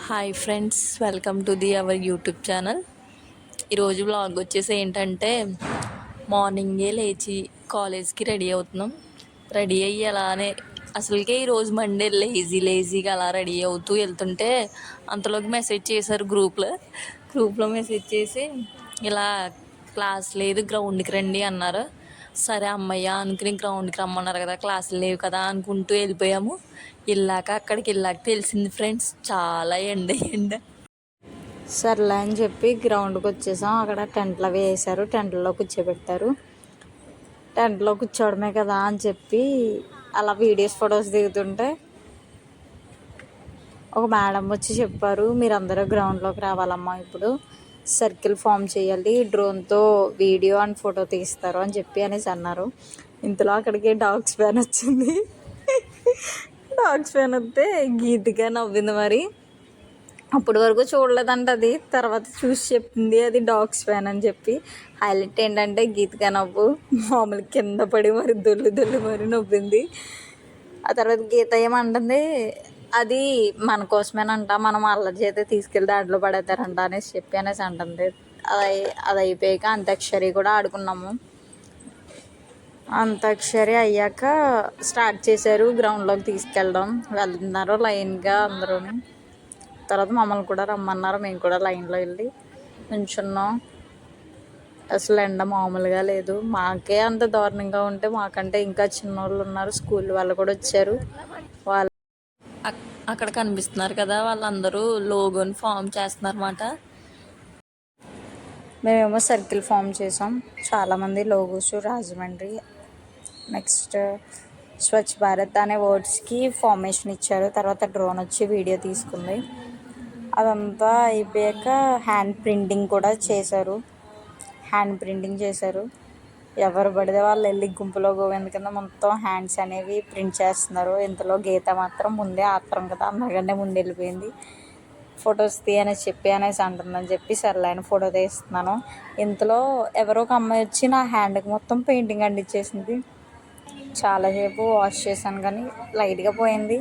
Hi friends, welcome to our YouTube channel. ఈరోజు vlog వచ్చేసి ఏంటంటే మార్నింగే లేచి కాలేజ్కి రెడీ అవుతున్నాం. రెడీ అయ్యి అలానే అసలుకే ఈరోజు మండే లేజీగా అలా రెడీ అవుతూ వెళ్తుంటే అంతలోకి మెసేజ్ చేశారు గ్రూప్లో మెసేజ్ చేసి ఇలా క్లాస్ లేదు గ్రౌండ్కి రండి అన్నారు. సరే అమ్మయ్య అనుకుని గ్రౌండ్కి రమ్మన్నారు కదా, క్లాసులు లేవు కదా అనుకుంటూ వెళ్ళిపోయాము. అక్కడికి వెళ్ళాక తెలిసింది ఫ్రెండ్స్, చాలా ఎండ. సర్లే అని చెప్పి గ్రౌండ్కి వచ్చేసాం. అక్కడ టెంట్లు అవి వేసారు, టెంట్లో కూర్చోబెట్టారు. టెంట్లో కూర్చోవడమే కదా అని చెప్పి అలా వీడియోస్ ఫొటోస్ దిగుతుంటే ఒక మేడం వచ్చి చెప్పారు, మీరందరూ గ్రౌండ్లోకి రావాలమ్మా, ఇప్పుడు సర్కిల్ ఫామ్ చేయాలి, డ్రోన్తో వీడియో అండ్ ఫోటో తీస్తారు అని చెప్పి అనేసి అన్నారు. ఇంతలో అక్కడికి డాగ్స్ ఫ్యాన్ వచ్చింది. డాగ్స్ ఫ్యాన్ వస్తే గీతిగా నవ్వింది. మరి అప్పటి వరకు చూడలేదంట అది, తర్వాత చూసి చెప్పింది అది డాగ్స్ ఫ్యాన్ అని చెప్పి. హైలైట్ ఏంటంటే గీతిగా నవ్వు మామూలు కింద పడి మరి దొల్లు మరి నవ్వింది. ఆ తర్వాత గీత ఏమంటుంది, అది మన కోసమేనంట, మనం అల్లరి చేస్తే తీసుకెళ్ళి దాంట్లో పడేస్తారంట అనేసి అంటుంది. అది అయిపోయాక అంత్యాక్షరి కూడా ఆడుకున్నాము. అంత్యాక్షరి అయ్యాక స్టార్ట్ చేశారు గ్రౌండ్లోకి తీసుకెళ్ళడం. వెళ్తున్నారు లైన్గా అందరూ. తర్వాత మమ్మల్ని కూడా రమ్మన్నారు, మేము కూడా లైన్లో వెళ్ళి నించున్నాం. అసలు ఎండ మామూలుగా లేదు. మాకే అంత దారుణంగా ఉంటే మాకంటే ఇంకా చిన్నోళ్ళు ఉన్నారు, స్కూల్ వాళ్ళు కూడా వచ్చారు. వాళ్ళు అక్కడ కనిపిస్తున్నారు కదా, వాళ్ళందరూ లోగోని ఫామ్ చేస్తున్నారు అన్నమాట. మేమేమో సర్కిల్ ఫామ్ చేసాం. చాలామంది లోగోస్ రాజమండ్రి, నెక్స్ట్ స్వచ్ఛ భారత్ అనే వర్డ్స్కి ఫార్మేషన్ ఇచ్చారు. తర్వాత డ్రోన్ వచ్చి వీడియో తీసుకుంది. అదంతా అయిపోయాక హ్యాండ్ ప్రింటింగ్ చేశారు. ఎవరు పడితే వాళ్ళు వెళ్ళి గుంపులో గోవింద కింద మొత్తం హ్యాండ్స్ అనేవి ప్రింట్ చేస్తున్నారు. ఇంతలో గీత మాత్రం ముందే ఆత్రం కదా, అందరికంటే ముందు వెళ్ళిపోయింది. ఫొటోస్ అనేసి అంటుందని చెప్పి సర్లే అని ఫోటో తీస్తున్నాను. ఇంతలో ఎవరో ఒక అమ్మాయి వచ్చి నా హ్యాండ్కి మొత్తం పెయింటింగ్ అంటించేసింది. చాలాసేపు వాష్ చేశాను కానీ లైట్గా పోయింది.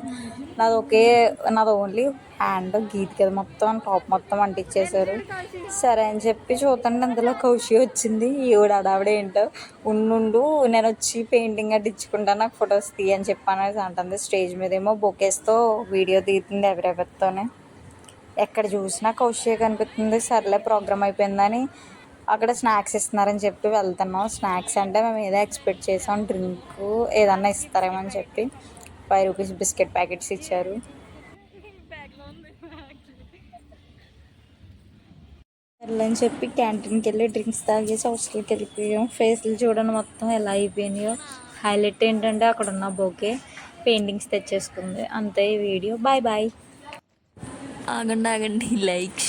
నాది ఓన్లీ హ్యాండ్, గీత మొత్తం టాప్ మొత్తం అంటించేశారు. సరే అని చెప్పి చూస్తుంటే అందులో కౌశి వచ్చింది. ఆవిడ ఏంటో ఉండు నేను వచ్చి పెయింటింగ్ అంటించుకుంటా, నాకు ఫొటోస్ తీయని చెప్పానని అంటుంది. స్టేజ్ మీద ఏమో బొకేస్తో వీడియో తీస్తుంది ఎవరెవరితోనే. ఎక్కడ చూసినా కౌశిక్ కనిపిస్తుంది. సర్లే ప్రోగ్రామ్ అయిపోయిందని అక్కడ స్నాక్స్ ఇస్తున్నారని చెప్పి వెళ్తున్నాం. స్నాక్స్ అంటే మేము ఏదో ఎక్స్పెక్ట్ చేసాం, డ్రింక్ ఏదన్నా ఇస్తారేమో అని చెప్పి 5 రూపీస్ బిస్కెట్ ప్యాకెట్స్ ఇచ్చారు. అని చెప్పి క్యాంటీన్కి వెళ్ళి డ్రింక్స్ తాగేసి హాస్టల్కి వెళ్ళిపోయాం. ఫేస్లు చూడండి మొత్తం ఎలా అయిపోయినాయో. హైలైట్ ఏంటంటే అక్కడ ఉన్న బొకే పెయింటింగ్స్ తెచ్చేసుకుంది. అంతే ఈ వీడియో. బాయ్. ఆగండి, లైక్